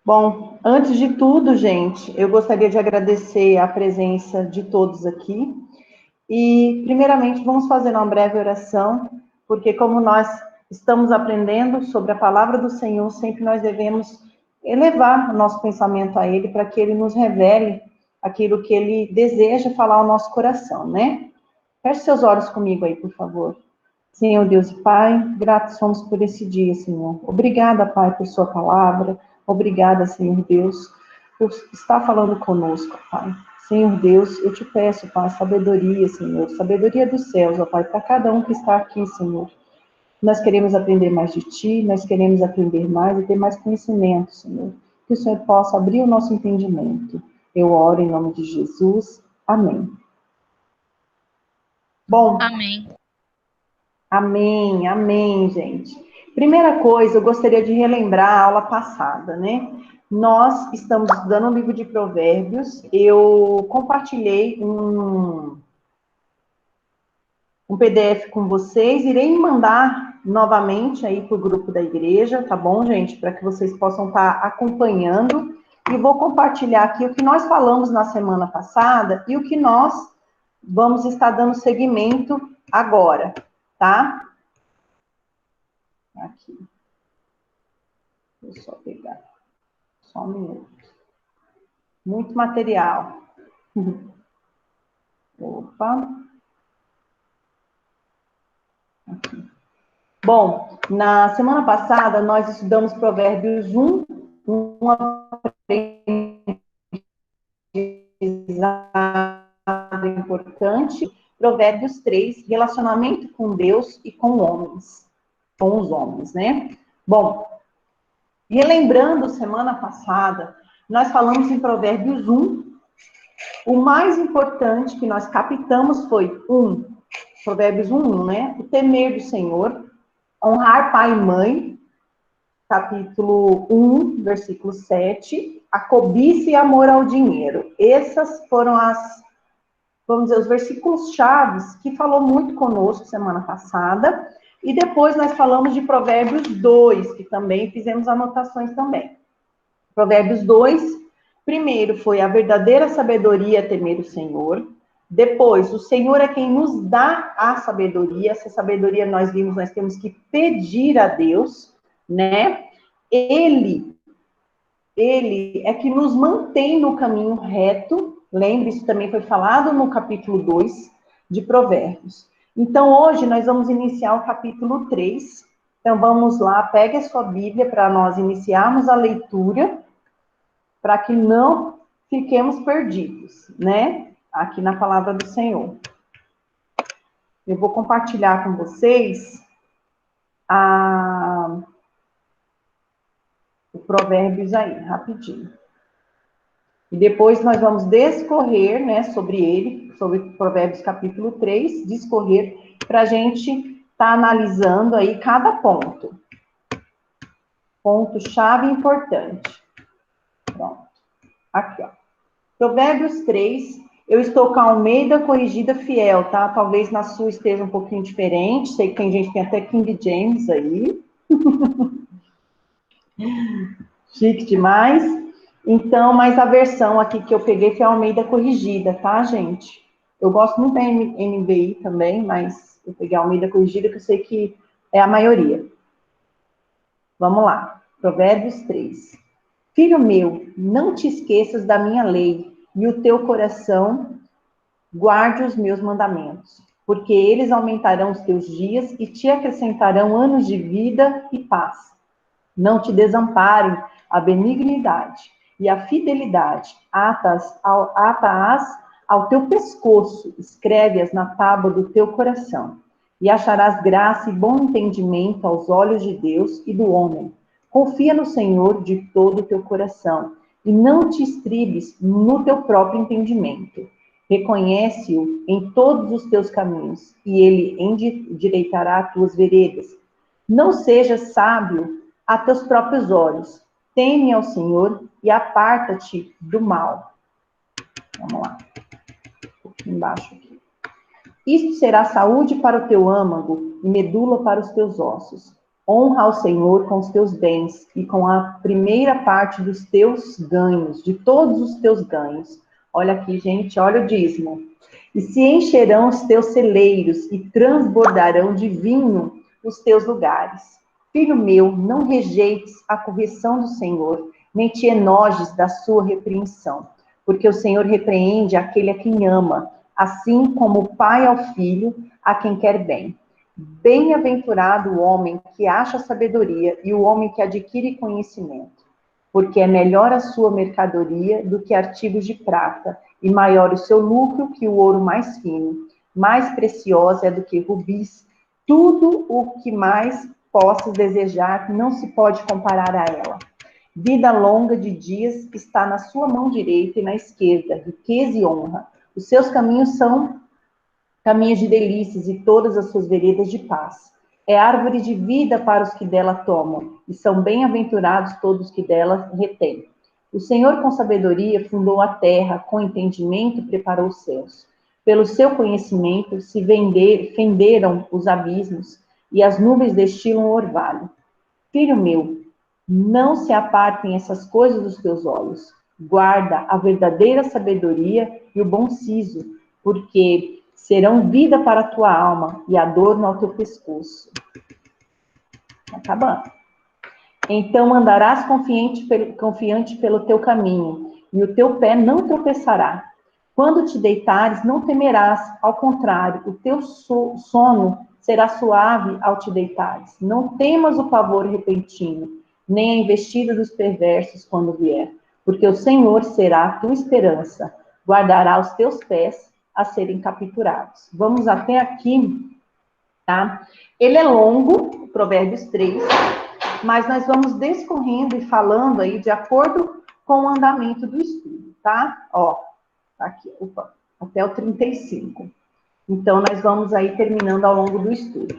Bom, antes de tudo, gente, eu gostaria de agradecer a presença de todos aqui. E, primeiramente, vamos fazer uma breve oração, porque como nós estamos aprendendo sobre a palavra do Senhor, sempre nós devemos elevar o nosso pensamento a Ele, para que Ele nos revele aquilo que Ele deseja falar ao nosso coração, né? Feche seus olhos comigo aí, por favor. Senhor Deus e Pai, gratos somos por esse dia, Senhor. Obrigada, Pai, por sua palavra. Obrigada, Senhor Deus, por estar falando conosco, Pai. Senhor Deus, eu te peço, Pai, sabedoria, Senhor, sabedoria dos céus, ó Pai, para cada um que está aqui, Senhor. Nós queremos aprender mais de Ti, nós queremos aprender mais e ter mais conhecimento, Senhor. Que o Senhor possa abrir o nosso entendimento. Eu oro em nome de Jesus. Amém. Bom. Amém. Amém, amém, gente. Primeira coisa, eu gostaria de relembrar a aula passada, né? Nós estamos estudando o livro de Provérbios. Eu compartilhei um PDF com vocês. Irei mandar novamente aí para o grupo da igreja, tá bom, gente? Para que vocês possam estar acompanhando. E vou compartilhar aqui o que nós falamos na semana passada e o que nós vamos estar dando seguimento agora, tá? Aqui. Deixa eu só pegar. Só um minuto. Muito material. Opa. Aqui. Bom, na semana passada nós estudamos Provérbios 1, um aprendizado importante. Provérbios 3, relacionamento com Deus e com homens. Com os homens, né? Bom, relembrando semana passada, nós falamos em Provérbios 1. O mais importante que nós captamos foi Provérbios 1, né? O temer do Senhor, honrar pai e mãe, capítulo 1, versículo 7, a cobiça e amor ao dinheiro. Essas foram vamos dizer, os versículos chaves que falou muito conosco semana passada. E depois nós falamos de Provérbios 2, que também fizemos anotações também. Provérbios 2, primeiro foi a verdadeira sabedoria temer o Senhor. Depois, o Senhor é quem nos dá a sabedoria. Essa sabedoria nós vimos, nós temos que pedir a Deus, né? Ele é que nos mantém no caminho reto. Lembre, isso também foi falado no capítulo 2 de Provérbios. Então, hoje nós vamos iniciar o capítulo 3. Então, vamos lá, pegue a sua Bíblia para nós iniciarmos a leitura, para que não fiquemos perdidos, né? Aqui na palavra do Senhor. Eu vou compartilhar com vocês o Provérbios aí, rapidinho. E depois nós vamos discorrer, né, sobre ele, sobre Provérbios capítulo 3, discorrer para a gente estar analisando aí cada ponto. Ponto-chave importante. Pronto. Aqui, ó. Provérbios 3, eu estou com a Almeida Corrigida Fiel, tá? Talvez na sua esteja um pouquinho diferente. Sei que tem gente que tem até King James aí. Chique demais. Então, mas a versão aqui que eu peguei foi a Almeida Corrigida, tá, gente? Eu gosto muito da NVI também, mas eu peguei a Almeida Corrigida, que eu sei que é a maioria. Vamos lá. Provérbios 3. Filho meu, não te esqueças da minha lei, e o teu coração guarde os meus mandamentos, porque eles aumentarão os teus dias e te acrescentarão anos de vida e paz. Não te desamparem a benignidade e a fidelidade, ata-as ao teu pescoço, escreve-as na tábua do teu coração, e acharás graça e bom entendimento aos olhos de Deus e do homem. Confia no Senhor de todo o teu coração, e não te estribes no teu próprio entendimento. Reconhece-o em todos os teus caminhos, e ele endireitará as tuas veredas. Não sejas sábio a teus próprios olhos. Teme ao Senhor e aparta-te do mal. Vamos lá. Um pouquinho embaixo aqui. Isto será saúde para o teu âmago e medula para os teus ossos. Honra ao Senhor com os teus bens e com a primeira parte dos teus ganhos, de todos os teus ganhos. Olha aqui, gente, olha o dízimo. E se encherão os teus celeiros e transbordarão de vinho os teus lugares. Filho meu, não rejeites a correção do Senhor, nem te enojes da sua repreensão, porque o Senhor repreende aquele a quem ama, assim como o pai ao filho, a quem quer bem. Bem-aventurado o homem que acha sabedoria e o homem que adquire conhecimento, porque é melhor a sua mercadoria do que artigos de prata, e maior o seu lucro que o ouro mais fino. Mais preciosa é do que rubis. Tudo o que mais possas desejar não se pode comparar a ela. Vida longa de dias está na sua mão direita e na esquerda, riqueza e honra. Os seus caminhos são caminhos de delícias e todas as suas veredas de paz. É árvore de vida para os que dela tomam, e são bem-aventurados todos que dela retêm. O Senhor com sabedoria fundou a terra, com entendimento preparou os céus. Pelo seu conhecimento se fenderam os abismos, e as nuvens destilam o orvalho. Filho meu, não se apartem essas coisas dos teus olhos. Guarda a verdadeira sabedoria e o bom siso, porque serão vida para a tua alma e adorno ao teu pescoço. Acabando. Então andarás confiante pelo teu caminho, e o teu pé não tropeçará. Quando te deitares, não temerás, ao contrário, o teu sono será suave ao te deitares. Não temas o pavor repentino, nem a investida dos perversos quando vier, porque o Senhor será a tua esperança, guardará os teus pés a serem capturados. Vamos até aqui, tá? Ele é longo, Provérbios 3, mas nós vamos descorrendo e falando aí de acordo com o andamento do estudo, tá? Ó, tá aqui, opa, até o 35. Então, nós vamos aí terminando ao longo do estudo.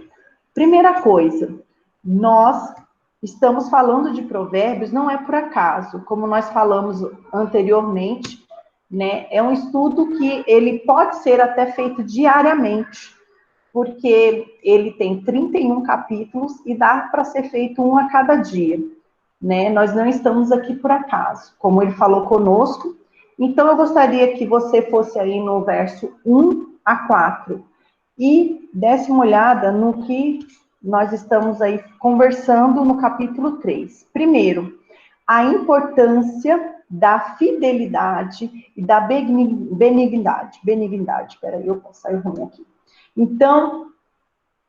Primeira coisa, nós estamos falando de provérbios, não é por acaso, como nós falamos anteriormente, né? É um estudo que ele pode ser até feito diariamente, porque ele tem 31 capítulos e dá para ser feito um a cada dia, né? Nós não estamos aqui por acaso, como ele falou conosco. Então, eu gostaria que você fosse aí no verso 1 a 4 e desse uma olhada no que nós estamos aí conversando no capítulo 3. Primeiro, a importância da fidelidade e da benignidade. Peraí, eu posso sair ruim aqui. Então,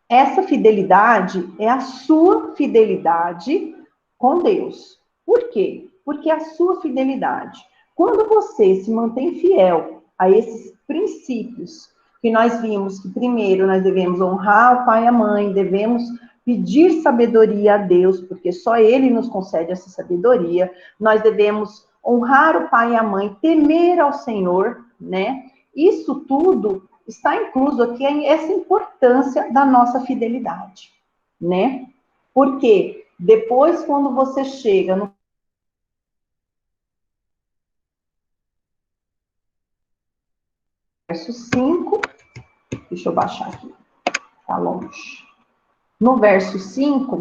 essa fidelidade é a sua fidelidade com Deus. Por quê? Porque a sua fidelidade, quando você se mantém fiel a esses princípios que nós vimos que primeiro nós devemos honrar o pai e a mãe, devemos pedir sabedoria a Deus, porque só Ele nos concede essa sabedoria, nós devemos honrar o pai e a mãe, temer ao Senhor, né? Isso tudo está incluso aqui essa importância da nossa fidelidade, né? Porque depois, quando você chega no verso 5, deixa eu baixar aqui, tá longe. No verso 5,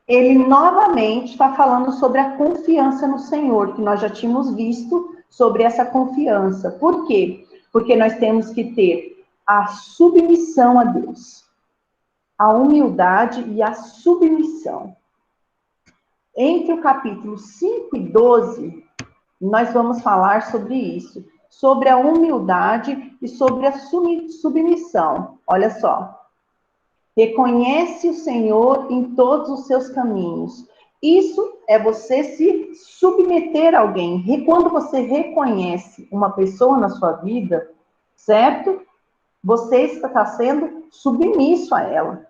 ele novamente está falando sobre a confiança no Senhor, que nós já tínhamos visto sobre essa confiança. Por quê? Porque nós temos que ter a submissão a Deus, a humildade e a submissão. Entre o capítulo 5 e 12, nós vamos falar sobre isso, sobre a humildade e sobre a submissão. Olha só. Reconhece o Senhor em todos os seus caminhos. Isso é você se submeter a alguém. Quando você reconhece uma pessoa na sua vida, certo? Você está sendo submisso a ela,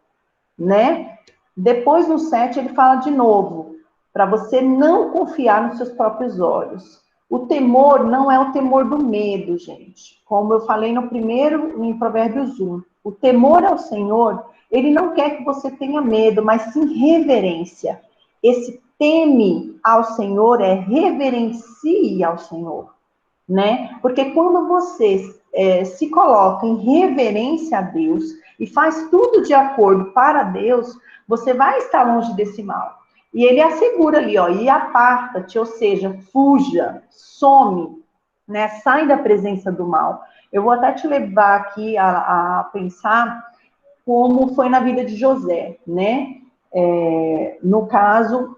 né? Depois, no 7, ele fala de novo, para você não confiar nos seus próprios olhos. O temor não é o temor do medo, gente. Como eu falei no primeiro, em Provérbios 1. O temor ao Senhor, ele não quer que você tenha medo, mas sim reverência. Esse teme ao Senhor é reverencie ao Senhor, né? Porque quando você se coloca em reverência a Deus e faz tudo de acordo para Deus, você vai estar longe desse mal. E ele assegura ali, ó, e aparta-te, ou seja, fuja, some, né? Sai da presença do mal. Eu vou até te levar aqui a pensar como foi na vida de José, né? No caso,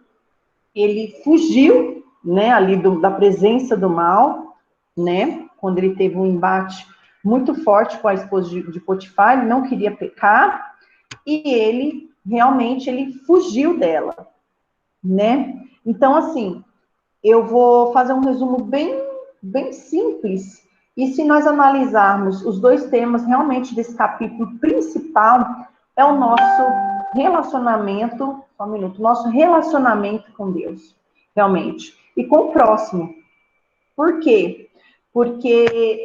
ele fugiu, né, ali da presença do mal, né? Quando ele teve um embate muito forte com a esposa de Potifar, ele não queria pecar, e ele realmente ele fugiu dela, né? Então, assim, eu vou fazer um resumo bem simples. E se nós analisarmos os dois temas realmente desse capítulo principal, é o nosso relacionamento, só um minuto, nosso relacionamento com Deus, realmente, e com o próximo. Por quê? Porque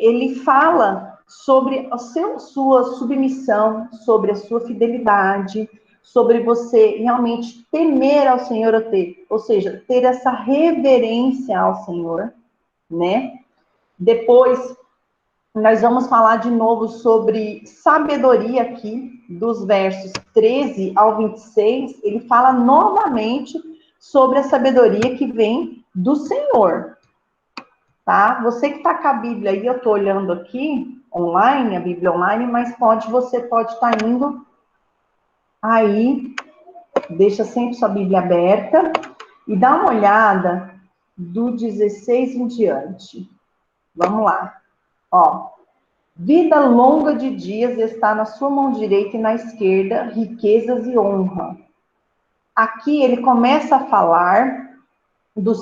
ele fala sobre a sua submissão, sobre a sua fidelidade, sobre você realmente temer ao Senhor, ou seja, ter essa reverência ao Senhor, né? Depois, nós vamos falar de novo sobre sabedoria aqui, dos versos 13 ao 26, ele fala novamente sobre a sabedoria que vem do Senhor, tá? Você que está com a Bíblia aí, eu estou olhando aqui, online, a Bíblia online, mas você pode estar indo aí, deixa sempre sua Bíblia aberta e dá uma olhada do 16 em diante. Vamos lá. Ó, vida longa de dias está na sua mão direita e na esquerda, riquezas e honra. Aqui ele começa a falar da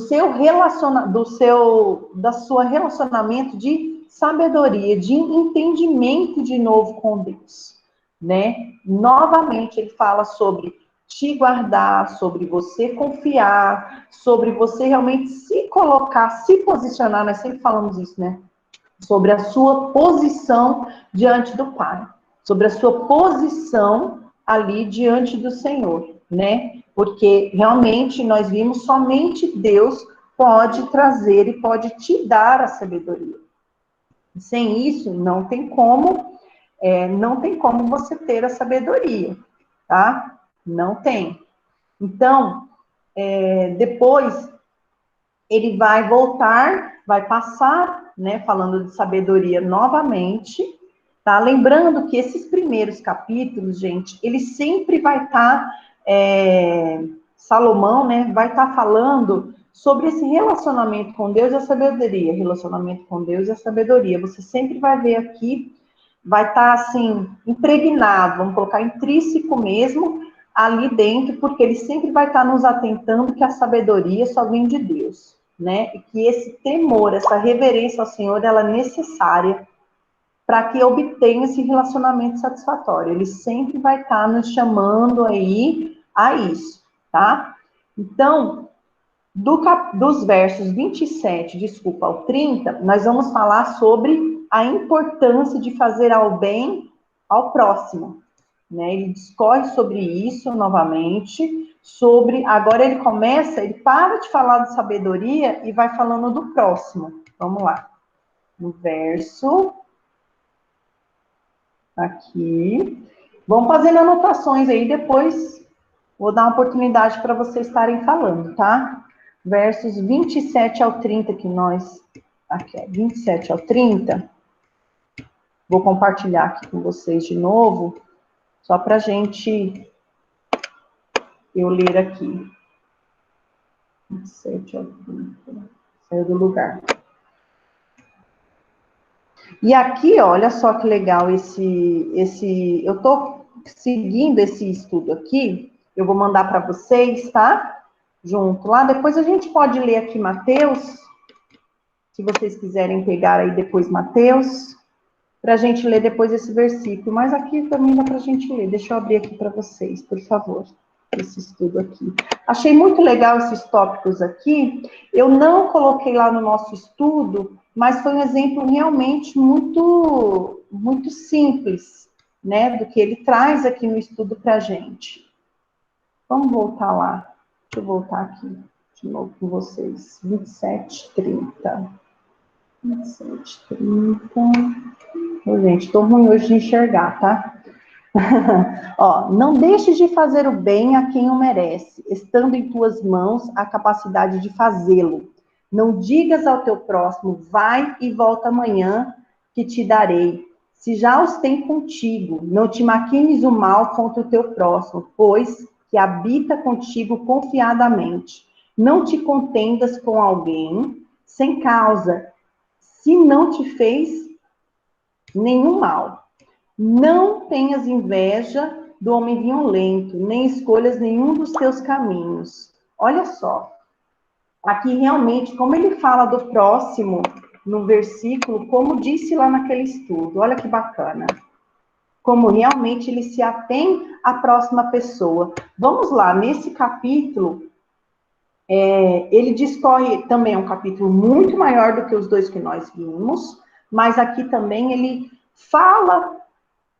sua relacionamento de sabedoria, de entendimento de novo com Deus, né? Novamente ele fala sobre te guardar, sobre você confiar, sobre você realmente se colocar, se posicionar, nós sempre falamos isso, né? Sobre a sua posição diante do Pai, sobre a sua posição ali diante do Senhor, né? Porque realmente nós vimos somente Deus pode trazer e pode te dar a sabedoria. Sem isso, não tem como você ter a sabedoria, tá? Não tem. Então, depois ele vai voltar, vai passar, né, falando de sabedoria novamente, tá? Lembrando que esses primeiros capítulos, gente, ele sempre vai estar, Salomão, né, vai estar falando sobre esse relacionamento com Deus e a sabedoria, relacionamento com Deus e a sabedoria. Você sempre vai ver aqui, vai estar, assim, impregnado, vamos colocar intrínseco mesmo, ali dentro, porque ele sempre vai estar nos atentando que a sabedoria só vem de Deus, né? E que esse temor, essa reverência ao Senhor, ela é necessária para que obtenha esse relacionamento satisfatório. Ele sempre vai estar nos chamando aí a isso, tá? Então, dos versos 27, ao 30, nós vamos falar sobre a importância de fazer ao bem ao próximo, né? Ele discorre sobre isso novamente, agora ele para de falar de sabedoria e vai falando do próximo. Vamos lá. No verso aqui. Vamos fazendo anotações aí, depois vou dar uma oportunidade para vocês estarem falando, tá? Versos 27 ao 30 que nós... Aqui, 27 ao 30. Vou compartilhar aqui com vocês de novo, só para eu ler aqui. 27 ao 30. Saiu do lugar. E aqui, ó, olha só que legal eu tô seguindo esse estudo aqui, eu vou mandar para vocês, tá? Junto lá, depois a gente pode ler aqui Mateus, se vocês quiserem pegar aí depois Mateus, para a gente ler depois esse versículo, mas aqui também dá para a gente ler, deixa eu abrir aqui para vocês, por favor, esse estudo aqui. Achei muito legal esses tópicos aqui, eu não coloquei lá no nosso estudo, mas foi um exemplo realmente muito, muito simples, né, do que ele traz aqui no estudo para a gente. Vamos voltar lá. Deixa eu voltar aqui de novo com vocês. 27, 30. 27, 30. Ô, gente, tô ruim hoje de enxergar, tá? Ó, não deixes de fazer o bem a quem o merece, estando em tuas mãos a capacidade de fazê-lo. Não digas ao teu próximo, vai e volta amanhã, que te darei. Se já os tem contigo, não te maquines o mal contra o teu próximo, pois que habita contigo confiadamente. Não te contendas com alguém sem causa, se não te fez nenhum mal. Não tenhas inveja do homem violento, nem escolhas nenhum dos teus caminhos. Olha só, aqui realmente, como ele fala do próximo no versículo, como disse lá naquele estudo, olha que bacana. Como realmente ele se atém à próxima pessoa. Vamos lá, nesse capítulo, ele discorre, também é um capítulo muito maior do que os dois que nós vimos, mas aqui também ele fala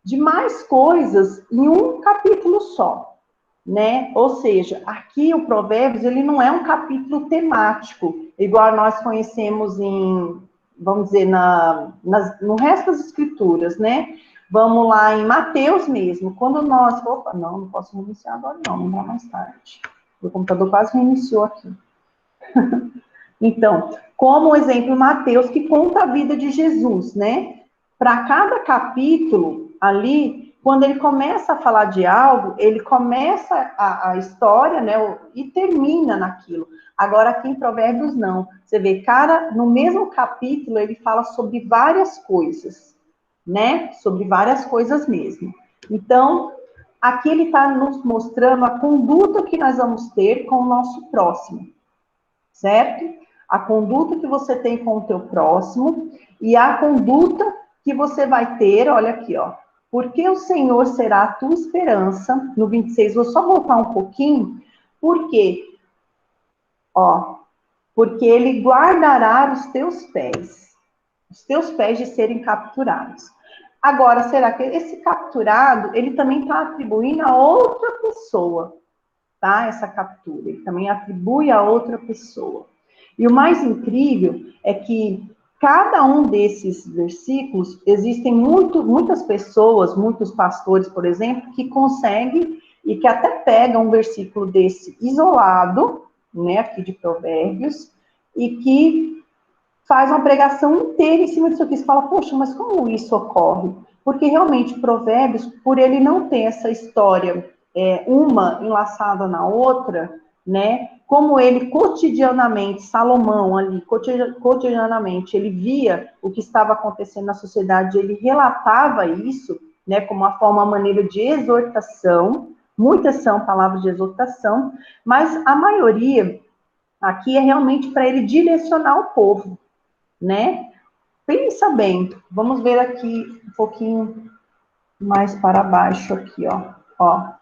de mais coisas em um capítulo só, né? Ou seja, aqui o Provérbios, ele não é um capítulo temático, igual nós conhecemos em, vamos dizer, no resto das escrituras, né? Vamos lá em Mateus mesmo, quando nós... Opa, não posso reiniciar agora não dá mais tarde. O computador quase reiniciou aqui. Então, como exemplo, Mateus, que conta a vida de Jesus, né? Para cada capítulo ali, quando ele começa a falar de algo, ele começa a história, né? E termina naquilo. Agora, aqui em Provérbios, não. Você vê, cara, no mesmo capítulo, ele fala sobre várias coisas, né? Sobre várias coisas mesmo. Então, aqui ele está nos mostrando a conduta que nós vamos ter com o nosso próximo, certo? A conduta que você tem com o teu próximo e a conduta que você vai ter, olha aqui, ó. Porque o Senhor será a tua esperança, no 26, vou só voltar um pouquinho, por quê? Ó, porque ele guardará os teus pés de serem capturados. Agora, será que esse capturado, ele também está atribuindo a outra pessoa, tá? Essa captura, ele também atribui a outra pessoa. E o mais incrível é que cada um desses versículos, existem muitas pessoas, muitos pastores, por exemplo, que conseguem e que até pegam um versículo desse isolado, né, aqui de Provérbios, e que faz uma pregação inteira em cima disso aqui. Você fala, poxa, mas como isso ocorre? Porque realmente Provérbios, por ele não ter essa história, uma enlaçada na outra, né? Como ele cotidianamente, Salomão ali, cotidianamente, ele via o que estava acontecendo na sociedade, ele relatava isso, né, como uma maneira de exortação. Muitas são palavras de exortação, mas a maioria aqui é realmente para ele direcionar o povo, né? Pensa bem, vamos ver aqui um pouquinho mais para baixo aqui, ó.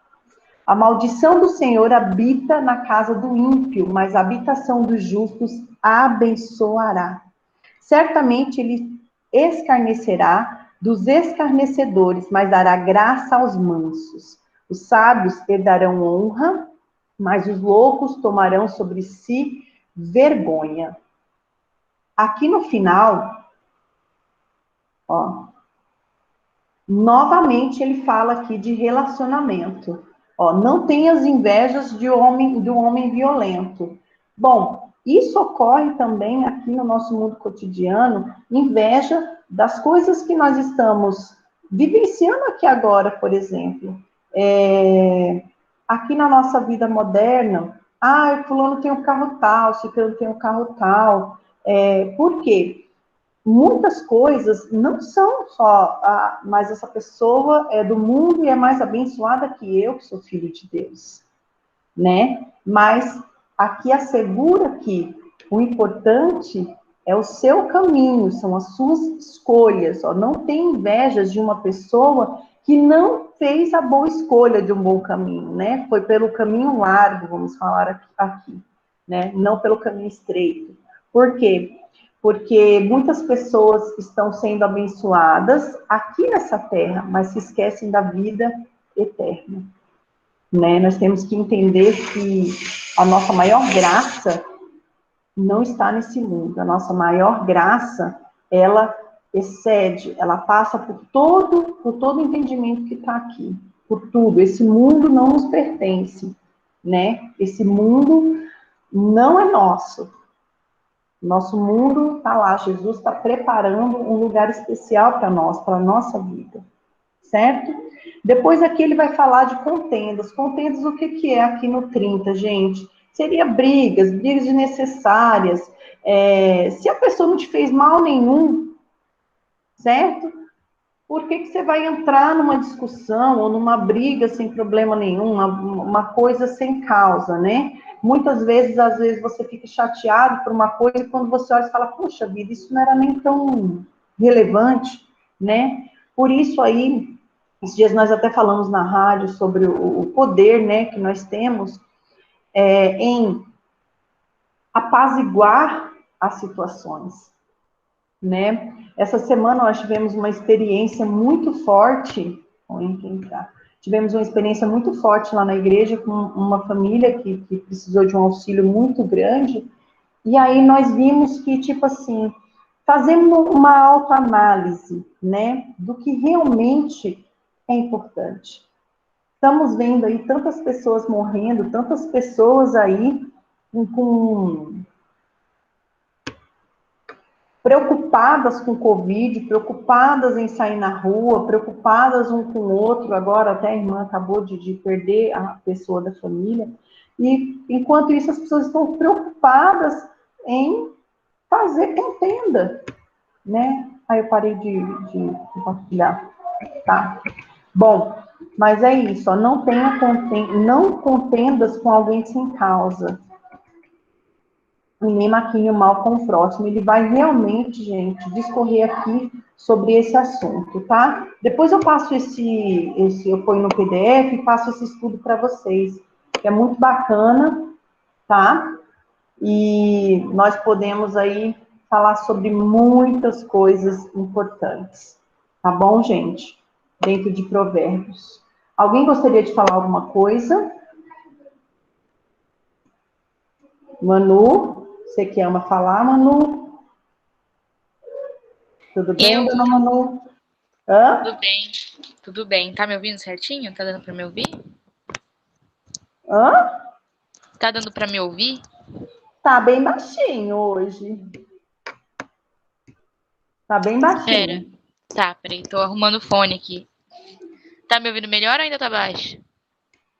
A maldição do Senhor habita na casa do ímpio, mas a habitação dos justos abençoará. Certamente ele escarnecerá dos escarnecedores, mas dará graça aos mansos. Os sábios herdarão honra, mas os loucos tomarão sobre si vergonha. Aqui no final, ó, novamente ele fala aqui de relacionamento. Ó, não tenhas invejas do homem violento. Bom, isso ocorre também aqui no nosso mundo cotidiano, inveja das coisas que nós estamos vivenciando aqui agora, por exemplo. Aqui na nossa vida moderna, fulano tem um carro tal, ciclano tem um carro tal. Por quê? Muitas coisas não são só, mas essa pessoa é do mundo e é mais abençoada que eu, que sou filho de Deus, né? Mas aqui assegura que o importante é o seu caminho, são as suas escolhas, ó. Não tem invejas de uma pessoa que não fez a boa escolha de um bom caminho, né? Foi pelo caminho largo, vamos falar aqui, né? Não pelo caminho estreito. Por quê? Porque muitas pessoas estão sendo abençoadas aqui nessa terra, mas se esquecem da vida eterna, né? Nós temos que entender que a nossa maior graça não está nesse mundo. A nossa maior graça, ela excede, ela passa por todo o entendimento que está aqui, por tudo. Esse mundo não nos pertence, né? Esse mundo não é nosso. Nosso mundo está lá, Jesus está preparando um lugar especial para nós, para a nossa vida, certo? Depois aqui ele vai falar de contendas. Contendas, o que, que é aqui no 30, gente? Seria brigas desnecessárias. Se a pessoa não te fez mal nenhum, certo? Por que, que você vai entrar numa discussão ou numa briga sem problema nenhum, uma coisa sem causa, né? Muitas vezes, às vezes, você fica chateado por uma coisa e quando você olha e fala, poxa vida, isso não era nem tão relevante, né? Por isso aí, esses dias nós até falamos na rádio sobre o poder, né, que nós temos em apaziguar as situações, né? Essa semana nós tivemos uma experiência muito forte, tivemos uma experiência muito forte lá na igreja com uma família que precisou de um auxílio muito grande, e aí nós vimos que, tipo assim, fazendo uma autoanálise, né, do que realmente é importante. Estamos vendo aí tantas pessoas morrendo, tantas pessoas aí com preocupadas com o Covid, preocupadas em sair na rua, preocupadas um com o outro. Agora até a irmã acabou de perder a pessoa da família. E, enquanto isso, as pessoas estão preocupadas em fazer contenda, né? Aí eu parei de compartilhar, tá? Bom, mas é isso, ó, não contendas com alguém sem causa. E nem maquine o mal com o próximo. Ele vai realmente, gente, discorrer aqui sobre esse assunto, tá? Depois eu passo eu ponho no PDF e passo esse estudo para vocês, que é muito bacana, tá? E nós podemos aí falar sobre muitas coisas importantes, tá bom, gente? Dentro de Provérbios. Alguém gostaria de falar alguma coisa? Manu, você que ama falar, Manu? Tudo bem, dona Manu? Tudo bem, tudo bem. Tá me ouvindo certinho? Tá dando pra me ouvir? Hã? Tá dando pra me ouvir? Tá bem baixinho hoje. Tá bem Pera. baixinho. Tá, peraí, tô arrumando o fone aqui. Tá me ouvindo melhor ou ainda tá baixo?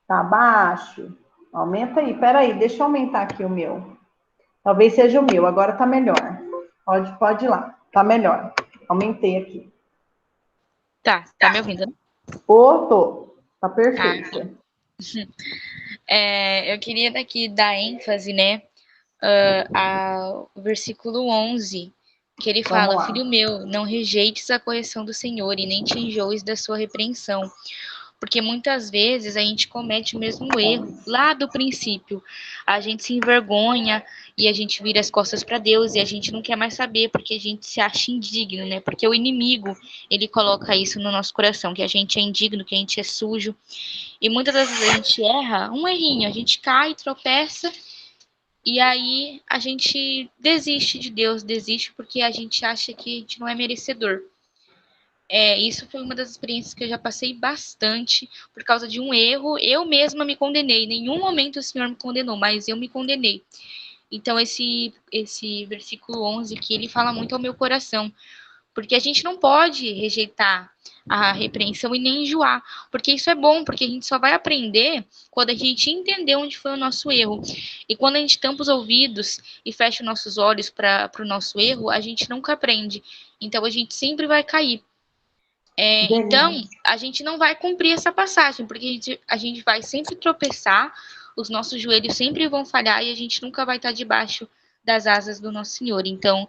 Tá baixo? Aumenta aí. Peraí, deixa eu aumentar aqui o meu. Talvez seja o meu. Agora tá melhor. Pode ir lá. Tá melhor. Aumentei aqui. Tá me ouvindo, né? Ô, tô. Tá Tá. perfeita. Eu queria daqui dar ênfase, né, ao versículo 11, que ele Vamos fala: lá. Filho meu, não rejeites a correção do Senhor e nem te enjoes da sua repreensão. Porque muitas vezes a gente comete o mesmo erro lá do princípio. A gente se envergonha e a gente vira as costas para Deus e a gente não quer mais saber porque a gente se acha indigno, né? Porque o inimigo, ele coloca isso no nosso coração, que a gente é indigno, que a gente é sujo. E muitas das vezes a gente erra, um errinho, a gente cai, tropeça e aí a gente desiste de Deus, desiste porque a gente acha que a gente não é merecedor. Isso foi uma das experiências que eu já passei bastante por causa de um erro. Eu mesma me condenei. Em nenhum momento o Senhor me condenou, mas eu me condenei. Então, esse versículo 11 aqui, ele fala muito ao meu coração. Porque a gente não pode rejeitar a repreensão e nem enjoar. Porque isso é bom, porque a gente só vai aprender quando a gente entender onde foi o nosso erro. E quando a gente tampa os ouvidos e fecha os nossos olhos para o nosso erro, a gente nunca aprende. Então, a gente sempre vai cair. Então, a gente não vai cumprir essa passagem, porque a gente vai sempre tropeçar, os nossos joelhos sempre vão falhar e a gente nunca vai estar debaixo das asas do nosso Senhor. Então,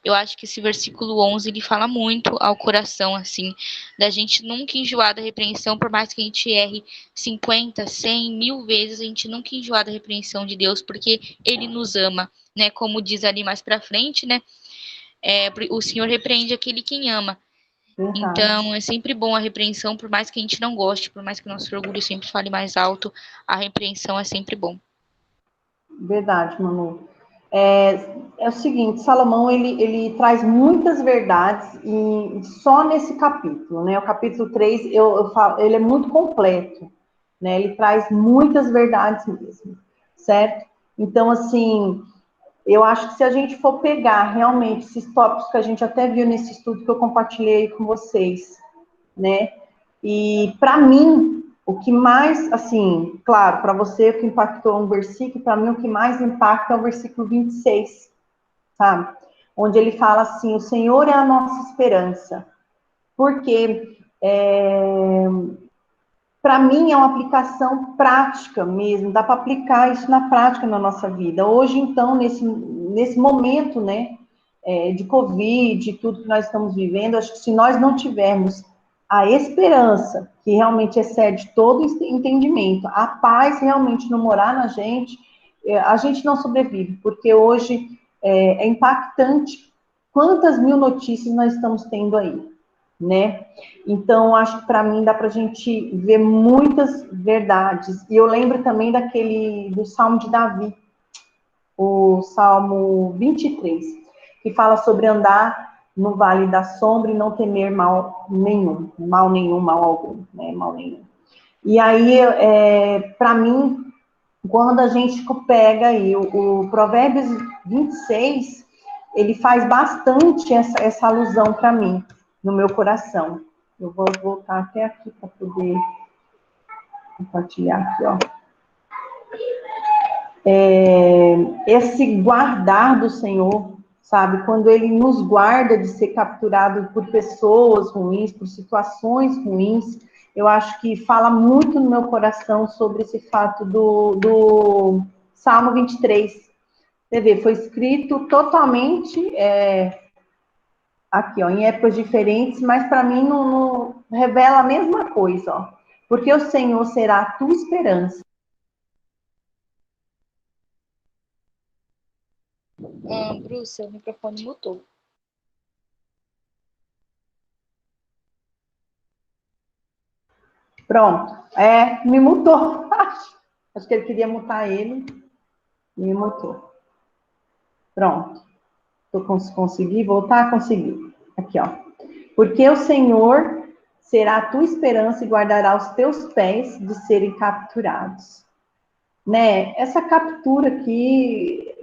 eu acho que esse versículo 11, ele fala muito ao coração, assim, da gente nunca enjoar da repreensão, por mais que a gente erre 50, 100, 1000 vezes, a gente nunca enjoar da repreensão de Deus, porque Ele nos ama, né? Como diz ali mais pra frente, né? O Senhor repreende aquele quem ama. Verdade. Então, é sempre bom a repreensão, por mais que a gente não goste, por mais que o nosso orgulho sempre fale mais alto, a repreensão é sempre bom. Verdade, Manu. é o seguinte, Salomão, ele traz muitas verdades só nesse capítulo, né? O capítulo 3, eu falo, ele é muito completo, né? Ele traz muitas verdades mesmo, certo? Então, assim, eu acho que se a gente for pegar realmente esses tópicos que a gente até viu nesse estudo que eu compartilhei com vocês, né? E para mim, o que mais, assim, claro, para você o que impactou um versículo, para mim o que mais impacta é o versículo 26, sabe? Onde ele fala assim, o Senhor é a nossa esperança. Porque para mim é uma aplicação prática mesmo, dá para aplicar isso na prática na nossa vida. Hoje, então, nesse momento, né, de Covid, tudo que nós estamos vivendo, acho que se nós não tivermos a esperança, que realmente excede todo entendimento, a paz realmente não morar na gente, a gente não sobrevive, porque hoje é impactante quantas mil notícias nós estamos tendo aí, né? Então, acho que para mim dá para a gente ver muitas verdades. E eu lembro também do Salmo de Davi, o Salmo 23, que fala sobre andar no vale da sombra e não temer mal nenhum, mal algum, né? Mal nenhum. E aí, para mim, quando a gente pega aí o Provérbios 26, ele faz bastante essa alusão para mim, no meu coração. Eu vou voltar até aqui para poder compartilhar aqui, ó. Esse guardar do Senhor, sabe? Quando ele nos guarda de ser capturado por pessoas ruins, por situações ruins, eu acho que fala muito no meu coração sobre esse fato do Salmo 23. Você vê, foi escrito totalmente aqui, ó, em épocas diferentes, mas para mim não revela a mesma coisa, ó. Porque o Senhor será a tua esperança. Bruce, seu microfone mutou. Pronto. Me mutou. Acho que ele queria mutar ele. Me mutou. Pronto. Consegui voltar? Consegui. Aqui, ó. Porque o Senhor será a tua esperança e guardará os teus pés de serem capturados. Né? Essa captura aqui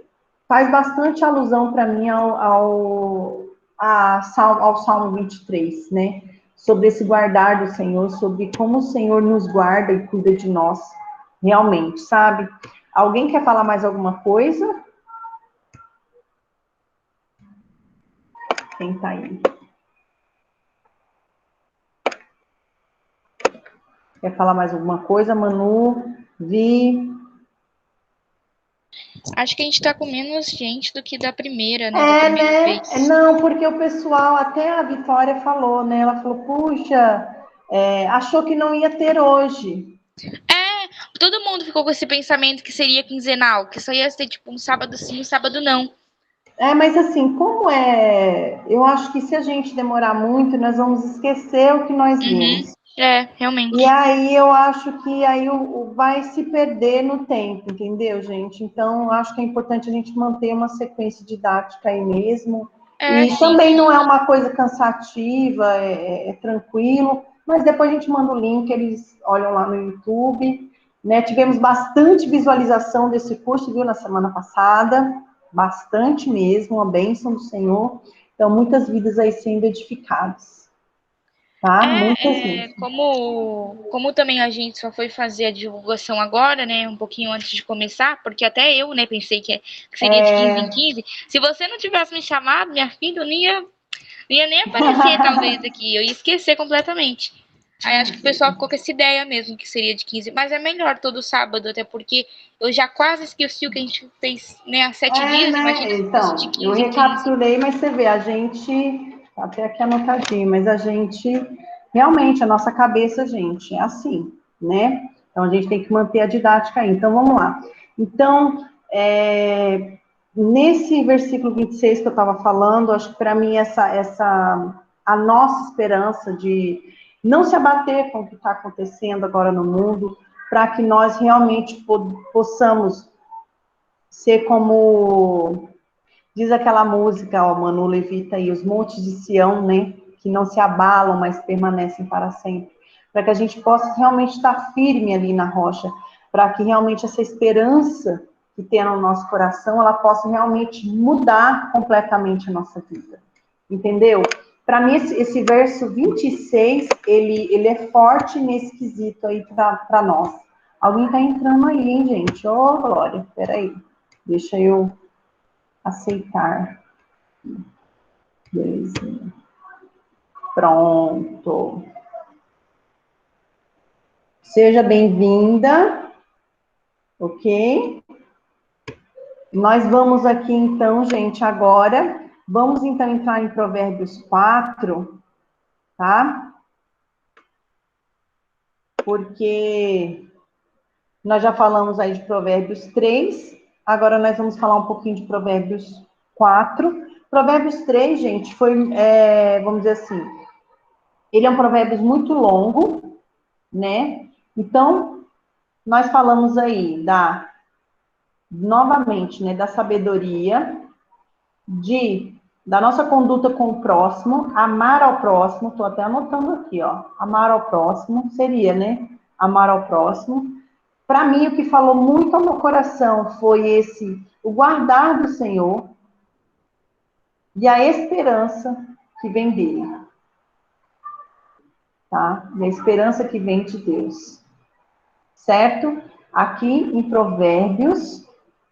faz bastante alusão para mim ao Salmo 23, né? Sobre esse guardar do Senhor, sobre como o Senhor nos guarda e cuida de nós, realmente, sabe? Alguém quer falar mais alguma coisa? Quem tá aí? Quer falar mais alguma coisa, Manu? Vi? Acho que a gente tá com menos gente do que da primeira, né? Da primeira né? vez. Não, porque o pessoal, até a Vitória falou, né? Ela falou, puxa, achou que não ia ter hoje. Todo mundo ficou com esse pensamento que seria quinzenal, que só ia ser tipo um sábado sim, um sábado não. Mas assim, eu acho que se a gente demorar muito, nós vamos esquecer o que nós vimos. Realmente. E aí eu acho que aí vai se perder no tempo, entendeu, gente? Então, eu acho que é importante a gente manter uma sequência didática aí mesmo. E Sim. também não é uma coisa cansativa, é tranquilo, mas depois a gente manda o link, eles olham lá no YouTube. Né? Tivemos bastante visualização desse curso, viu, na semana passada. Bastante mesmo, a bênção do Senhor. Então, muitas vidas aí sendo edificadas. Tá? Muitas mesmo. Como também a gente só foi fazer a divulgação agora, né, um pouquinho antes de começar, porque até eu, né, pensei que seria de 15 em 15. Se você não tivesse me chamado, minha filha, eu não ia nem aparecer, talvez, aqui. Eu ia esquecer completamente. Aí acho que o pessoal ficou com essa ideia mesmo, que seria de 15. Mas é melhor todo sábado, até porque eu já quase esqueci o que a gente fez, né, há 7 dias. Né? Imagina se fosse de Então, eu 15 em 15. recapitulei, mas você vê, a gente, até aqui anotadinho, mas a gente, realmente, a nossa cabeça, gente, é assim, né? Então, a gente tem que manter a didática aí. Então, vamos lá. Então, nesse versículo 26 que eu estava falando, acho que para mim a nossa esperança de não se abater com o que está acontecendo agora no mundo, para que nós realmente possamos ser como Diz aquela música, ó, Manu Levita aí, os montes de Sião, né? Que não se abalam, mas permanecem para sempre. Para que a gente possa realmente estar firme ali na rocha, para que realmente essa esperança que tem no nosso coração, ela possa realmente mudar completamente a nossa vida. Entendeu? Para mim, esse verso 26, ele é forte nesse quesito aí para nós. Alguém está entrando aí, hein, gente? Ô, Glória, peraí. Deixa eu aceitar. Belezinha. Pronto. Seja bem-vinda. Ok? Nós vamos aqui, então, gente, agora. Vamos, então, entrar em Provérbios 4, tá? Porque nós já falamos aí de Provérbios 3, agora nós vamos falar um pouquinho de Provérbios 4. Provérbios 3, gente, vamos dizer assim, ele é um provérbio muito longo, né? Então, nós falamos aí novamente, né, da sabedoria, da nossa conduta com o próximo, amar ao próximo, estou até anotando aqui, ó, amar ao próximo, seria, né, amar ao próximo. Para mim, o que falou muito ao meu coração foi o guardar do Senhor e a esperança que vem dele, tá? E a esperança que vem de Deus, certo? Aqui em Provérbios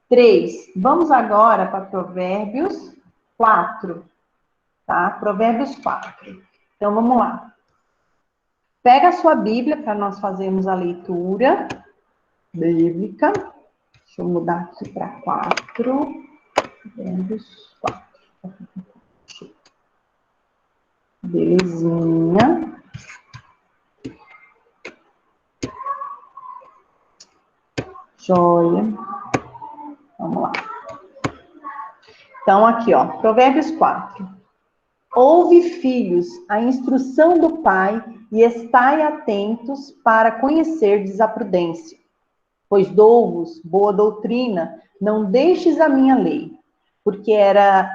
3. Vamos agora para Provérbios 4, tá? Provérbios 4. Então, vamos lá. Pega a sua Bíblia para nós fazermos a leitura bíblica. Deixa eu mudar aqui para 4. Provérbios 4. Belezinha. Joia. Vamos lá. Então, aqui, ó, Provérbios 4. Ouve, filhos, a instrução do pai e estai atentos para conhecerdes a prudência. Pois dou-vos boa doutrina, não deixes a minha lei. Porque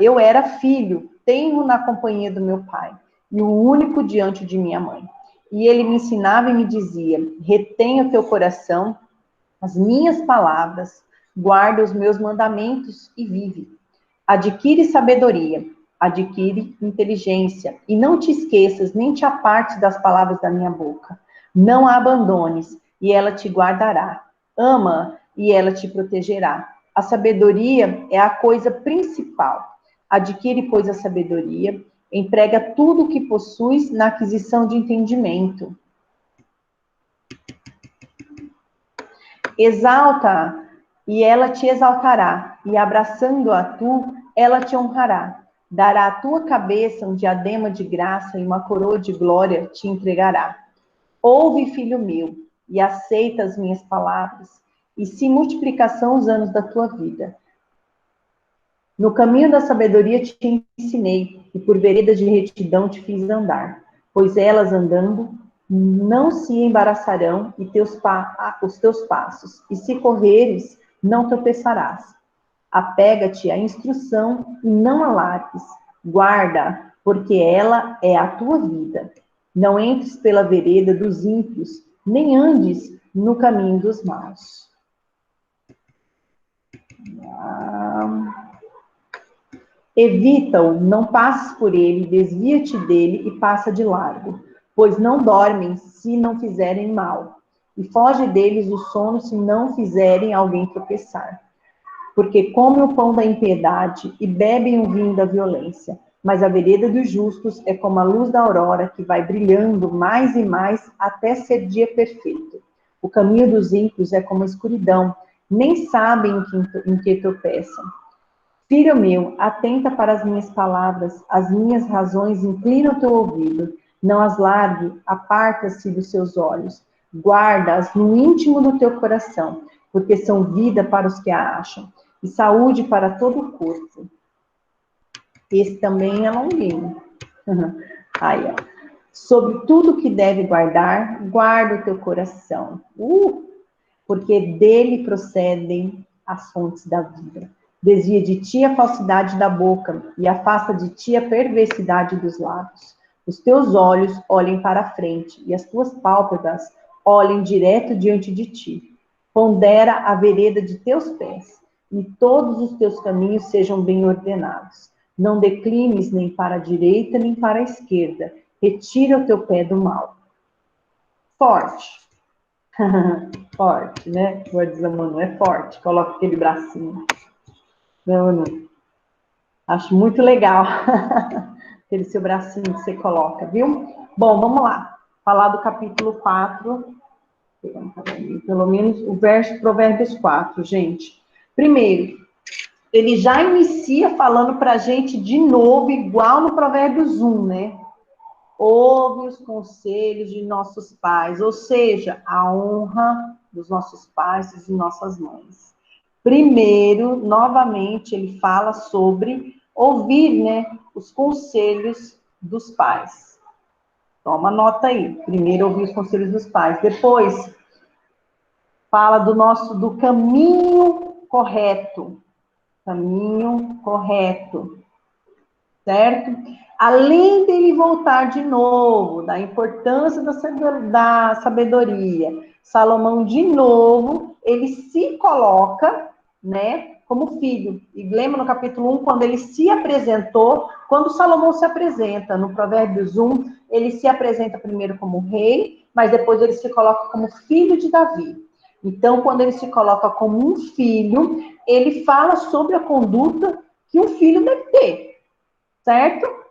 eu era filho, tenro na companhia do meu pai, e o único diante de minha mãe. E ele me ensinava e me dizia, retenha o teu coração, as minhas palavras, guarda os meus mandamentos e vive. Adquire sabedoria, adquire inteligência, e não te esqueças, nem te apartes das palavras da minha boca. Não a abandones, e ela te guardará. Ama, e ela te protegerá. A sabedoria é a coisa principal. Adquire, pois, a sabedoria, emprega tudo o que possuis na aquisição de entendimento. Exalta, e ela te exaltará, e abraçando-a tu, ela te honrará. Dará à tua cabeça um diadema de graça e uma coroa de glória te entregará. Ouve, filho meu, e aceita as minhas palavras, e se multiplicação os anos da tua vida. No caminho da sabedoria te ensinei, e por veredas de retidão te fiz andar, pois elas andando não se embaraçarão e os teus passos, e se correres, não tropeçarás. Apega-te à instrução e não a largues. Guarda, porque ela é a tua vida. Não entres pela vereda dos ímpios, nem andes no caminho dos maus. Evita-o, não passes por ele, desvia-te dele e passa de largo, pois não dormem se não fizerem mal, e foge deles o sono se não fizerem alguém tropeçar. Porque comem o pão da impiedade e bebem o vinho da violência, mas a vereda dos justos é como a luz da aurora que vai brilhando mais e mais até ser dia perfeito. O caminho dos ímpios é como a escuridão, nem sabem em que tropeçam. Filho meu, atenta para as minhas palavras, as minhas razões, inclina o teu ouvido. Não as largue, aparta-se dos seus olhos. Guarda-as no íntimo do teu coração, porque são vida para os que a acham, e saúde para todo o corpo. Esse também é longuinho. Aí, ó. Sobre tudo que deve guardar, guarda o teu coração. Porque dele procedem as fontes da vida. Desvia de ti a falsidade da boca e afasta de ti a perversidade dos lábios. Os teus olhos olhem para a frente e as tuas pálpebras olhem direto diante de ti. Pondera a vereda de teus pés e todos os teus caminhos sejam bem ordenados. Não declines nem para a direita nem para a esquerda. Retira o teu pé do mal. Forte. Forte, né? Vou dizer, mano, é forte. Coloca aquele bracinho. Não. Acho muito legal. Aquele seu bracinho que você coloca, viu? Bom, vamos lá. Falar do capítulo 4. Pelo menos o verso Provérbios 4, gente. Primeiro, ele já inicia falando pra gente de novo, igual no Provérbios 1, né? Ouve os conselhos de nossos pais, ou seja, a honra dos nossos pais e de nossas mães. Primeiro, novamente, ele fala sobre ouvir, né, os conselhos dos pais. Toma nota aí. Primeiro, ouvir os conselhos dos pais. Depois, fala do caminho correto. Caminho correto. Certo? Além dele voltar de novo, da importância da sabedoria, Salomão, de novo, ele se coloca, né, como filho. E lembra no capítulo 1, quando ele se apresentou, quando Salomão se apresenta, no Provérbios 1, ele se apresenta primeiro como rei, mas depois ele se coloca como filho de Davi. Então, quando ele se coloca como um filho, ele fala sobre a conduta que um filho deve ter. Certo?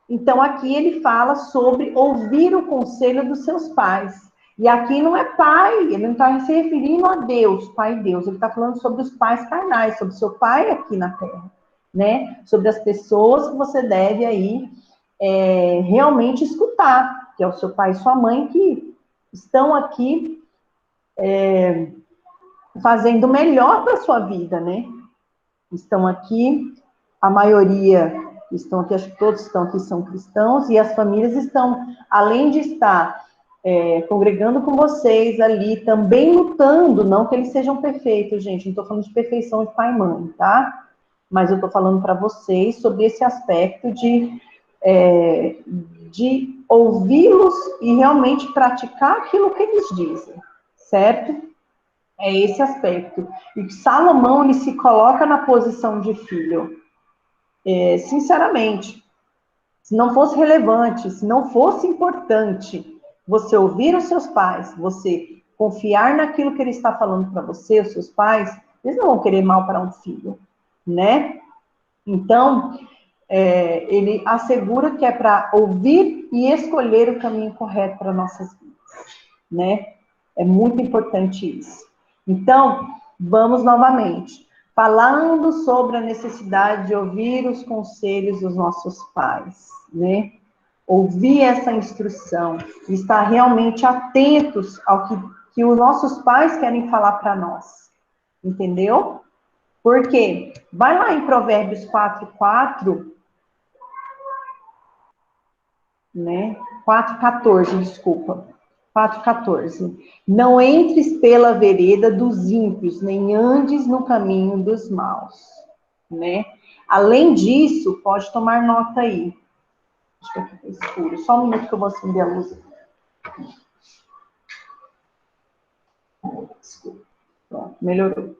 Então, aqui ele fala sobre ouvir o conselho dos seus pais. E aqui não é pai, ele não está se referindo a Deus, Pai Deus. Ele está falando sobre os pais carnais, sobre o seu pai aqui na terra, né? Sobre as pessoas que você deve aí realmente escutar, que é o seu pai e sua mãe, que estão aqui fazendo o melhor para a sua vida, né? Estão aqui, a maioria estão aqui, acho que todos estão aqui são cristãos, e as famílias estão, além de estar congregando com vocês ali, também lutando, não que eles sejam perfeitos, gente, não estou falando de perfeição de pai e mãe, tá? Mas eu estou falando para vocês sobre esse aspecto de ouvi-los e realmente praticar aquilo que eles dizem, certo? É esse aspecto. E Salomão, ele se coloca na posição de filho. Sinceramente, se não fosse relevante, se não fosse importante você ouvir os seus pais, você confiar naquilo que ele está falando para você, os seus pais, eles não vão querer mal para um filho, né? Então, ele assegura que é para ouvir e escolher o caminho correto para nossas vidas, né? É muito importante isso. Então, vamos novamente. Falando sobre a necessidade de ouvir os conselhos dos nossos pais, né? Ouvir essa instrução, estar realmente atentos ao que os nossos pais querem falar para nós, entendeu? Porque vai lá em Provérbios 4:4, né? 4:14, desculpa. 4:14. Não entres pela vereda dos ímpios, nem andes no caminho dos maus, né? Além disso, pode tomar nota aí. Acho que aqui tá escuro. Só um minuto que eu vou acender a luz. Pronto, melhorou.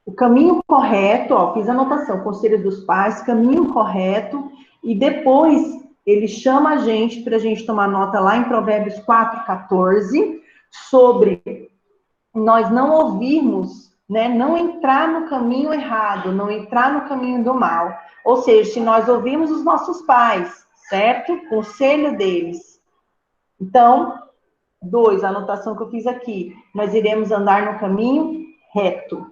O caminho correto, ó, fiz a anotação, conselho dos pais, caminho correto, e depois ele chama a gente para a gente tomar nota lá em Provérbios 4:14, sobre nós não ouvirmos, né, não entrar no caminho errado, não entrar no caminho do mal. Ou seja, se nós ouvirmos os nossos pais, certo? Conselho deles. Então, 2, a anotação que eu fiz aqui, nós iremos andar no caminho reto,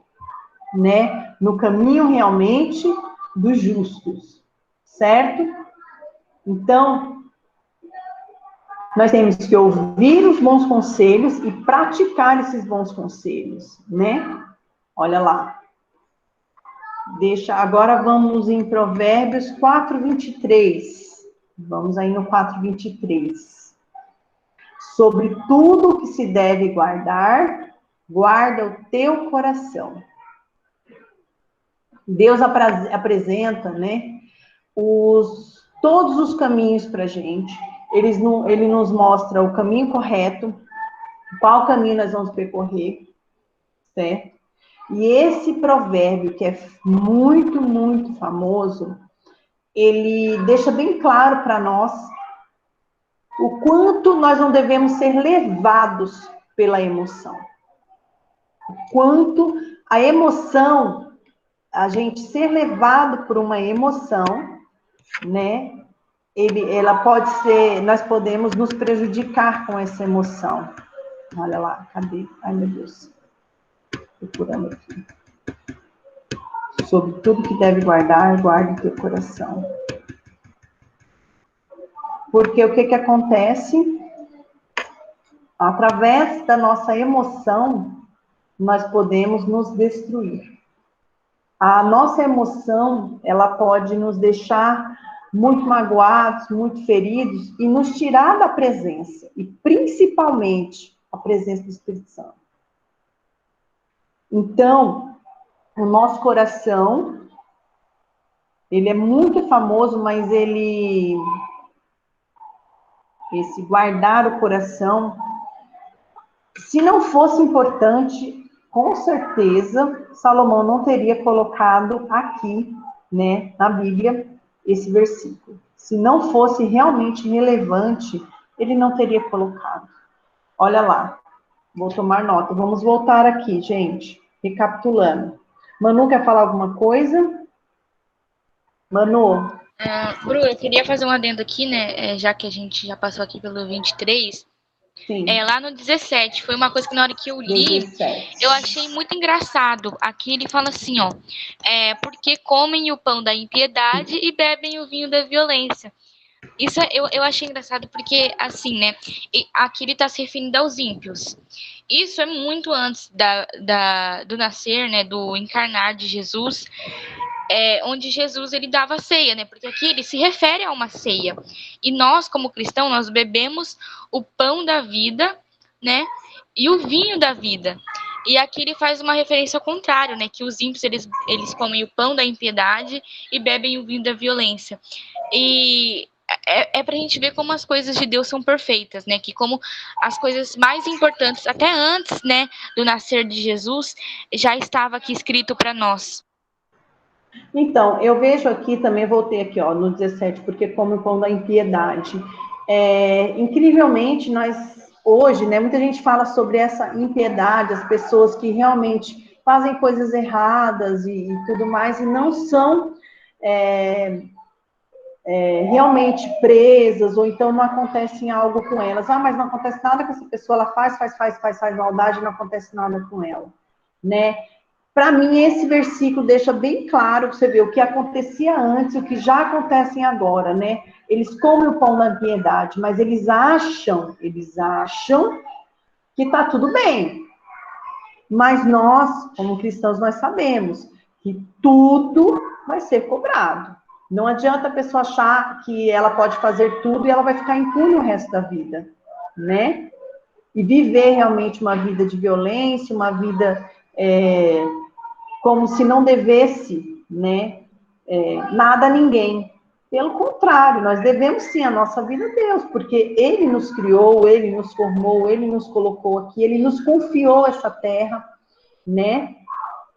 né? No caminho realmente dos justos, certo? Então, nós temos que ouvir os bons conselhos e praticar esses bons conselhos, né? Olha lá. Agora vamos em Provérbios 4:23. Vamos aí no 4:23. Sobre tudo que se deve guardar, guarda o teu coração. Deus apresenta, né, todos os caminhos para a gente. Ele nos mostra o caminho correto, qual caminho nós vamos percorrer, certo? E esse provérbio, que é muito, muito famoso, ele deixa bem claro para nós o quanto nós não devemos ser levados pela emoção. O quanto a emoção, a gente ser levado por uma emoção, né? Ela pode ser, nós podemos nos prejudicar com essa emoção. Olha lá, cadê? Ai, meu Deus. Procurando aqui. Sobre tudo que deve guardar, guarde teu coração. Porque o que acontece? Através da nossa emoção, nós podemos nos destruir. A nossa emoção, ela pode nos deixar muito magoados, muito feridos e nos tirar da presença, e principalmente a presença do Espírito Santo. Então, o nosso coração, ele é muito famoso, mas esse guardar o coração, se não fosse importante, com certeza, Salomão não teria colocado aqui, né, na Bíblia, esse versículo. Se não fosse realmente relevante, ele não teria colocado. Olha lá, vou tomar nota. Vamos voltar aqui, gente, recapitulando. Manu, quer falar alguma coisa? Manu? Bru, eu queria fazer um adendo aqui, né, já que a gente já passou aqui pelo 23. Sim. Lá no 17, foi uma coisa que na hora que eu li, 17. Eu achei muito engraçado. Aqui ele fala assim, ó, porque comem o pão da impiedade e bebem o vinho da violência. Isso eu achei engraçado porque, assim, né, aqui ele está se referindo aos ímpios. Isso é muito antes do nascer, né, do encarnar de Jesus, onde Jesus ele dava ceia, né? Porque aqui ele se refere a uma ceia. E nós, como cristãos, nós bebemos o pão da vida, né? E o vinho da vida. E aqui ele faz uma referência ao contrário, né? Que os ímpios eles comem o pão da impiedade e bebem o vinho da violência. E pra gente ver como as coisas de Deus são perfeitas, né? Que como as coisas mais importantes, até antes, né, do nascer de Jesus, já estava aqui escrito para nós. Então, eu vejo aqui, também voltei aqui, ó, no 17, porque come o pão da impiedade. Incrivelmente, nós, hoje, né, muita gente fala sobre essa impiedade, as pessoas que realmente fazem coisas erradas e tudo mais, e não são realmente presas, ou então não acontece algo com elas. Ah, mas não acontece nada com essa pessoa, ela faz maldade e não acontece nada com ela, né? Para mim, esse versículo deixa bem claro, você vê o que acontecia antes, o que já acontece agora, né? Eles comem o pão da piedade, mas eles acham que está tudo bem. Mas nós, como cristãos, nós sabemos que tudo vai ser cobrado. Não adianta a pessoa achar que ela pode fazer tudo e ela vai ficar impune o resto da vida, né? E viver realmente uma vida de violência, uma vida como se não devesse, né, nada a ninguém. Pelo contrário, nós devemos sim a nossa vida a Deus, porque Ele nos criou, Ele nos formou, Ele nos colocou aqui, Ele nos confiou essa terra, né?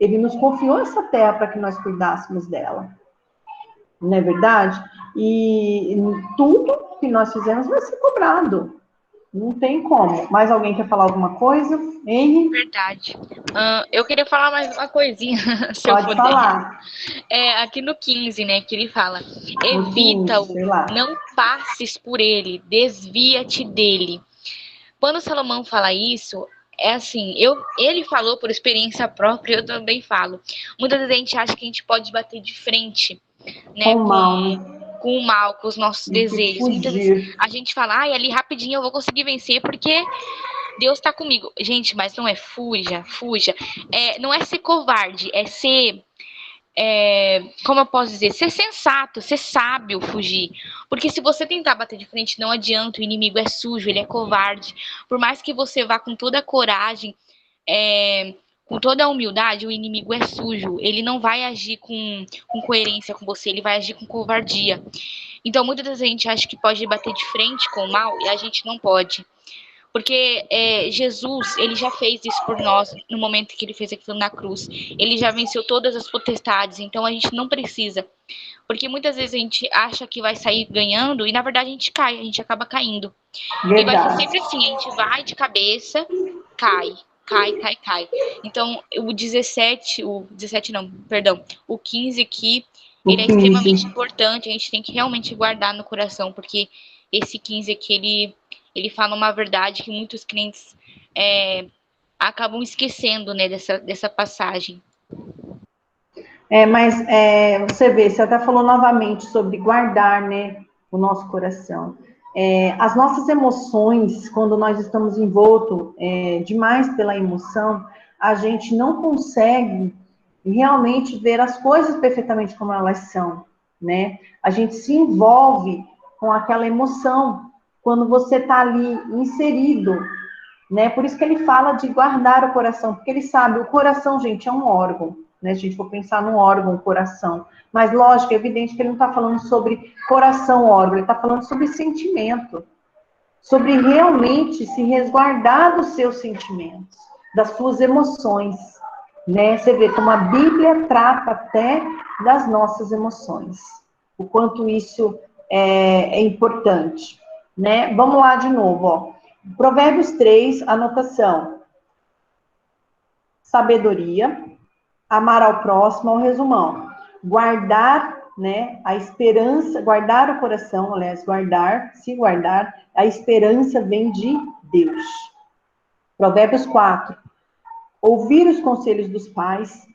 Ele nos confiou essa terra para que nós cuidássemos dela. Não é verdade? E tudo que nós fizemos vai ser cobrado. Não tem como. Mais alguém quer falar alguma coisa? Henry? Verdade. Eu queria falar mais uma coisinha, se Pode eu puder. falar. Aqui no 15, né, que ele fala, evita-o, não passes por ele, desvia-te dele. Quando Salomão fala isso, é assim, ele falou por experiência própria, eu também falo. Muitas vezes a gente acha que a gente pode bater de frente, né, com o mal, com os nossos desejos. Muitas vezes a gente fala, ali rapidinho eu vou conseguir vencer, porque Deus tá comigo. Gente, mas não é fuja. Não é ser covarde, é ser, como eu posso dizer, ser sensato, ser sábio fugir. Porque se você tentar bater de frente, não adianta, o inimigo é sujo, ele é covarde. Por mais que você vá com toda a coragem, com toda a humildade, o inimigo é sujo. Ele não vai agir com coerência com você, ele vai agir com covardia. Então, muitas vezes a gente acha que pode bater de frente com o mal e a gente não pode. Porque Jesus, ele já fez isso por nós no momento que ele fez aquilo na cruz. Ele já venceu todas as potestades, então a gente não precisa. Porque muitas vezes a gente acha que vai sair ganhando e na verdade a gente cai, a gente acaba caindo. E vai ser Verdade. sempre assim, a gente vai de cabeça, cai, cai, cai, cai. Então, o 15 aqui, O ele é extremamente 15. importante, a gente tem que realmente guardar no coração, porque esse 15 aqui, ele fala uma verdade que muitos crentes acabam esquecendo, né, dessa passagem. Mas você vê, você até falou novamente sobre guardar, né, o nosso coração. As nossas emoções, quando nós estamos envoltos demais pela emoção, a gente não consegue realmente ver as coisas perfeitamente como elas são, né? A gente se envolve com aquela emoção quando você está ali inserido, né? Por isso que ele fala de guardar o coração, porque ele sabe, o coração, gente, é um órgão, né? Se a gente for pensar num órgão, coração. Mas, lógico, é evidente que ele não está falando sobre coração, órgão, ele está falando sobre sentimento, sobre realmente se resguardar dos seus sentimentos, das suas emoções, né? Você vê como a Bíblia trata até das nossas emoções, o quanto isso é importante, né? Vamos lá de novo, ó. Provérbios 3, anotação. Sabedoria, amar ao próximo, ao resumão. Guardar, né, a esperança, guardar o coração, aliás, se guardar, a esperança vem de Deus. Provérbios 4. Ouvir os conselhos dos pais,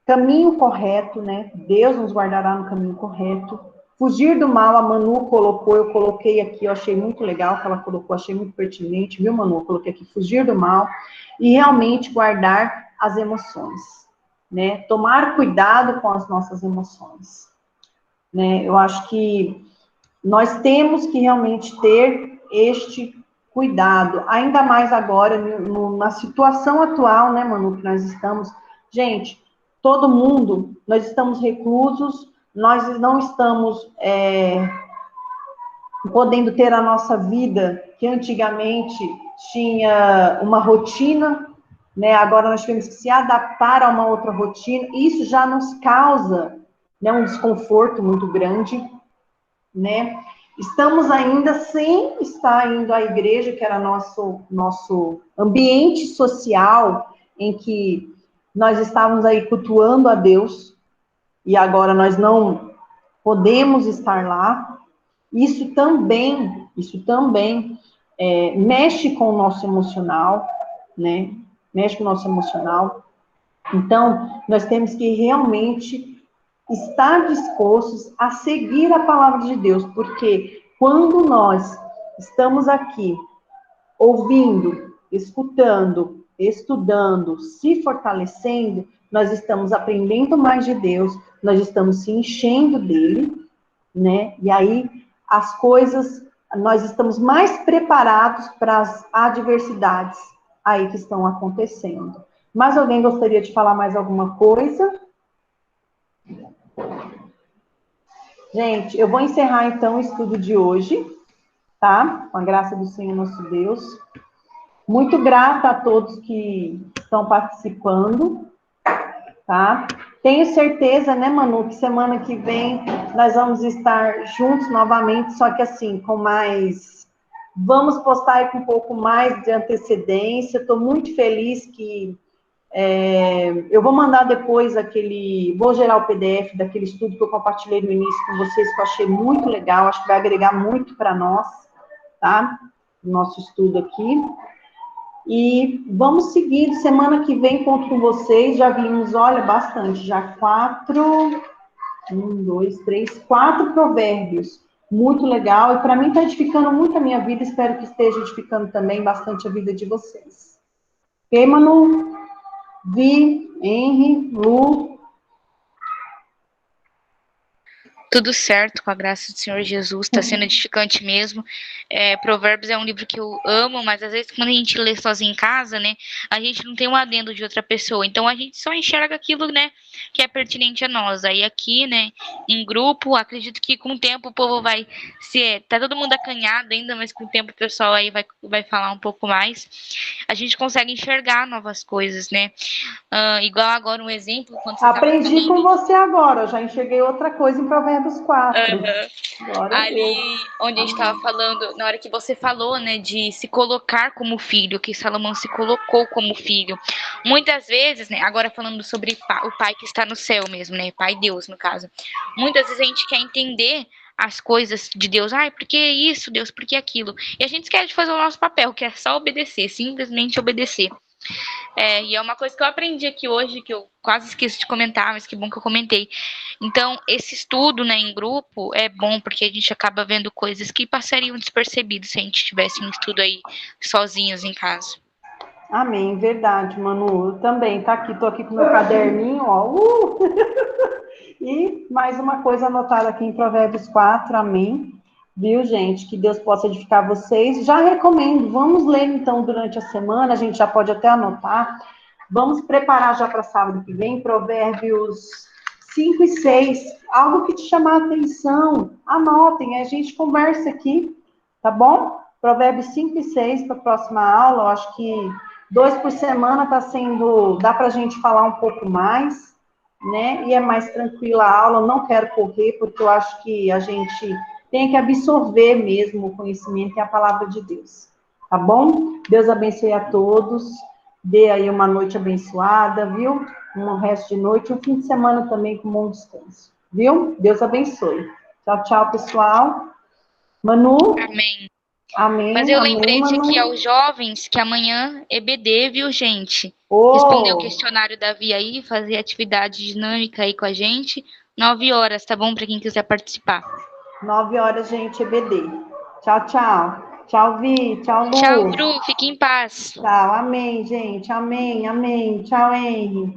caminho correto, né? Deus nos guardará no caminho correto. Fugir do mal, a Manu colocou, eu coloquei aqui, eu achei muito legal que ela colocou, achei muito pertinente, viu, Manu? Eu coloquei aqui, fugir do mal e realmente guardar as emoções, né? Tomar cuidado com as nossas emoções, né? Eu acho que nós temos que realmente ter este cuidado, ainda mais agora, na situação atual, né, Manu, que nós estamos. Gente, todo mundo, nós estamos reclusos, nós não estamos podendo ter a nossa vida, que antigamente tinha uma rotina, né? Agora nós temos que se adaptar a uma outra rotina, isso já nos causa, né, um desconforto muito grande, né? Estamos ainda sem estar indo à igreja, que era nosso ambiente social, em que nós estávamos aí cultuando a Deus, e agora nós não podemos estar lá. Isso também mexe com o nosso emocional, né? Mexe com o nosso emocional. Então, nós temos que realmente estar dispostos a seguir a palavra de Deus, porque quando nós estamos aqui ouvindo, escutando, estudando, se fortalecendo, nós estamos aprendendo mais de Deus, nós estamos se enchendo dele, né? E aí as coisas, nós estamos mais preparados para as adversidades aí que estão acontecendo. Mais alguém gostaria de falar mais alguma coisa? Gente, eu vou encerrar então o estudo de hoje, tá? Com a graça do Senhor nosso Deus. Muito grata a todos que estão participando, tá? Tenho certeza, né, Manu, que semana que vem nós vamos estar juntos novamente, só que assim, com mais... Vamos postar aí com um pouco mais de antecedência. Estou muito feliz que... eu vou mandar depois vou gerar o PDF daquele estudo que eu compartilhei no início com vocês, que eu achei muito legal, acho que vai agregar muito para nós, tá? O nosso estudo aqui. E vamos seguir, semana que vem conto com vocês, já vimos, olha, bastante, já 4 provérbios, muito legal, e para mim está edificando muito a minha vida, espero que esteja edificando também bastante a vida de vocês. Ok, Manu? Vi, Henry, Lu. tudo certo com a graça do Senhor Jesus, está sendo edificante mesmo. Provérbios é um livro que eu amo, mas às vezes quando a gente lê sozinho em casa, né, a gente não tem um adendo de outra pessoa, então a gente só enxerga aquilo, né, que é pertinente a nós. Aí aqui, né, em grupo, acredito que com o tempo o povo vai tá todo mundo acanhado ainda, mas com o tempo o pessoal aí vai falar um pouco mais. A gente consegue enxergar novas coisas, né? Igual agora um exemplo, quando você estava Aprendi com falando. você agora, eu já enxerguei outra coisa em Provérbios 4. Glória a Deus. Ali onde a gente estava Amém. falando, na hora que você falou, né, de se colocar como filho, que Salomão se colocou como filho. Muitas vezes, né, agora falando sobre o pai que está no céu mesmo, né, Pai Deus, no caso. Muitas vezes a gente quer entender as coisas de Deus. Ai, por que isso, Deus? Por que aquilo? E a gente esquece de fazer o nosso papel, que é só obedecer, simplesmente obedecer. E é uma coisa que eu aprendi aqui hoje, que eu quase esqueci de comentar, mas que bom que eu comentei. Então, esse estudo, né, em grupo é bom, porque a gente acaba vendo coisas que passariam despercebidas se a gente tivesse um estudo aí sozinhos em casa. Amém, verdade, Manu. Eu também, tá aqui, tô aqui com meu caderninho, ó. E mais uma coisa anotada aqui em Provérbios 4, amém. Viu, gente? Que Deus possa edificar vocês. Já recomendo, vamos ler então durante a semana, a gente já pode até anotar. Vamos preparar já para sábado que vem, Provérbios 5 e 6. Algo que te chamar a atenção, anotem, a gente conversa aqui, tá bom? Provérbios 5 e 6 para a próxima aula, eu acho que 2 por semana está sendo, dá para a gente falar um pouco mais, né? E é mais tranquila a aula, eu não quero correr, porque eu acho que a gente tem que absorver mesmo o conhecimento e a palavra de Deus. Tá bom? Deus abençoe a todos. Dê aí uma noite abençoada, viu? Um resto de noite, um fim de semana também com bom descanso. Viu? Deus abençoe. Tchau, tchau, pessoal. Manu? Amém. Mas Amém, eu amém, lembrei de aqui Manu. aos jovens que amanhã é EBD, viu, gente? Responder o Oh, questionário da Via aí, fazer atividade dinâmica aí com a gente. 9 horas, tá bom? Para quem quiser participar. 9 horas, gente, EBD. Tchau, tchau. Tchau, Vi. Tchau, Tchau, Lu. Bru. Fique em paz. Tchau, amém, gente. Amém, amém. Tchau, Henry.